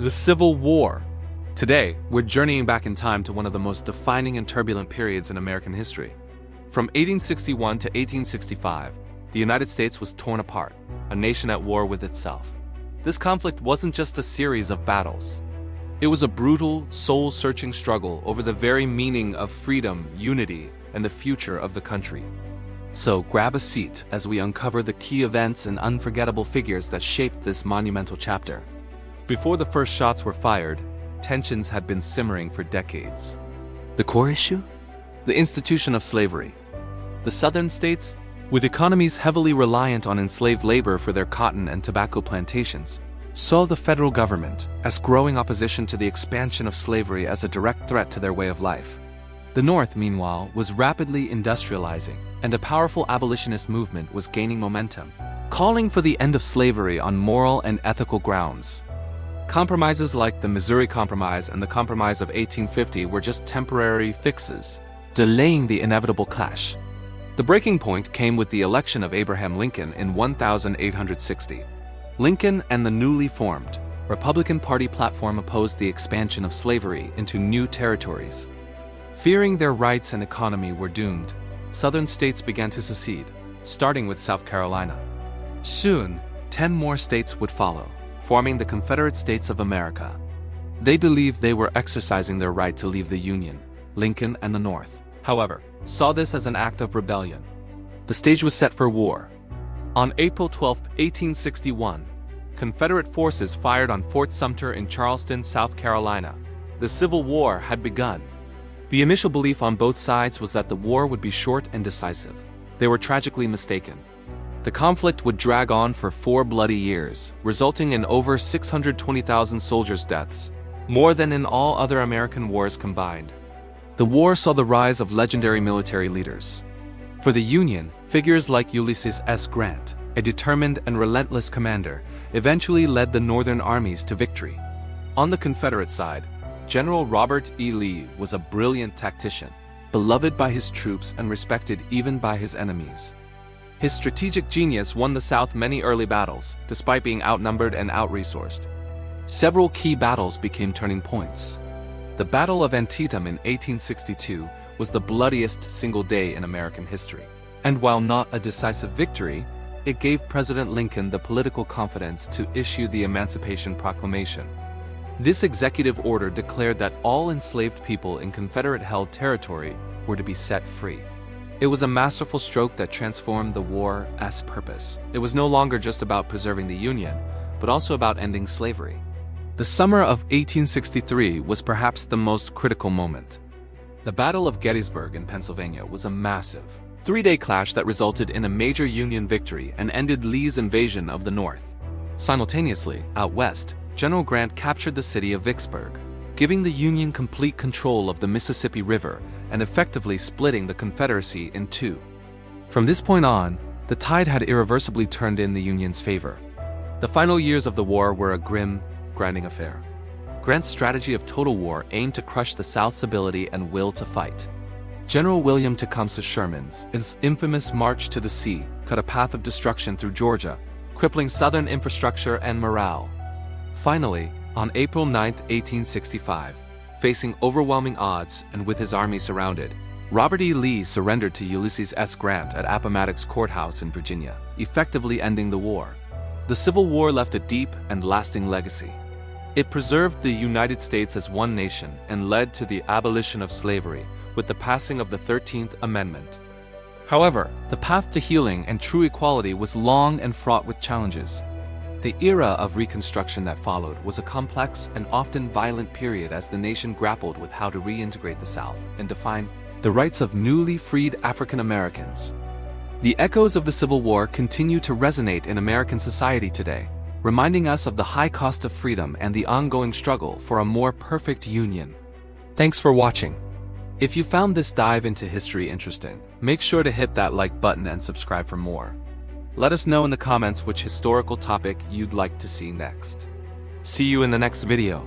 The Civil War. Today, we're journeying back in time to one of the most defining and turbulent periods in American history. From 1861 to 1865, the United States was torn apart, a nation at war with itself. This conflict wasn't just a series of battles. It was a brutal, soul-searching struggle over the very meaning of freedom, unity, and the future of the country. So grab a seat as we uncover the key events and unforgettable figures that shaped this monumental chapter. Before the first shots were fired, tensions had been simmering for decades. The core issue? The institution of slavery. The southern states, with economies heavily reliant on enslaved labor for their cotton and tobacco plantations, saw the federal government as growing opposition to the expansion of slavery as a direct threat to their way of life. The North, meanwhile, was rapidly industrializing, and a powerful abolitionist movement was gaining momentum, calling for the end of slavery on moral and ethical grounds. Compromises like the Missouri Compromise and the Compromise of 1850 were just temporary fixes, delaying the inevitable clash. The breaking point came with the election of Abraham Lincoln in 1860. Lincoln and the newly formed Republican Party platform opposed the expansion of slavery into new territories. Fearing their rights and economy were doomed, southern states began to secede, starting with South Carolina. Soon, 10 more states would follow, forming the Confederate States of America. They believed they were exercising their right to leave the Union. Lincoln and the North, however, saw this as an act of rebellion. The stage was set for war. On April 12, 1861, Confederate forces fired on Fort Sumter in Charleston, South Carolina. The Civil War had begun. The initial belief on both sides was that the war would be short and decisive. They were tragically mistaken. The conflict would drag on for 4 bloody years, resulting in over 620,000 soldiers' deaths, more than in all other American wars combined. The war saw the rise of legendary military leaders. For the Union, figures like Ulysses S. Grant, a determined and relentless commander, eventually led the Northern armies to victory. On the Confederate side, General Robert E. Lee was a brilliant tactician, beloved by his troops and respected even by his enemies. His strategic genius won the South many early battles, despite being outnumbered and out-resourced. Several key battles became turning points. The Battle of Antietam in 1862 was the bloodiest single day in American history. And while not a decisive victory, it gave President Lincoln the political confidence to issue the Emancipation Proclamation. This executive order declared that all enslaved people in Confederate-held territory were to be set free. It was a masterful stroke that transformed the war's purpose. It was no longer just about preserving the Union, but also about ending slavery. The summer of 1863 was perhaps the most critical moment. The Battle of Gettysburg in Pennsylvania was a massive, 3-day clash that resulted in a major Union victory and ended Lee's invasion of the North. Simultaneously, out west, General Grant captured the city of Vicksburg, giving the Union complete control of the Mississippi River and effectively splitting the Confederacy in two. From this point on, the tide had irreversibly turned in the Union's favor. The final years of the war were a grim, grinding affair. Grant's strategy of total war aimed to crush the South's ability and will to fight. General William Tecumseh Sherman's infamous March to the Sea cut a path of destruction through Georgia, crippling Southern infrastructure and morale. Finally, on April 9, 1865, facing overwhelming odds and with his army surrounded, Robert E. Lee surrendered to Ulysses S. Grant at Appomattox Courthouse in Virginia, effectively ending the war. The Civil War left a deep and lasting legacy. It preserved the United States as one nation and led to the abolition of slavery with the passing of the 13th Amendment. However, the path to healing and true equality was long and fraught with challenges. The era of Reconstruction that followed was a complex and often violent period as the nation grappled with how to reintegrate the South and define the rights of newly freed African Americans. The echoes of the Civil War continue to resonate in American society today, reminding us of the high cost of freedom and the ongoing struggle for a more perfect union. Thanks for watching. If you found this dive into history interesting, make sure to hit that like button and subscribe for more. Let us know in the comments which historical topic you'd like to see next. See you in the next video.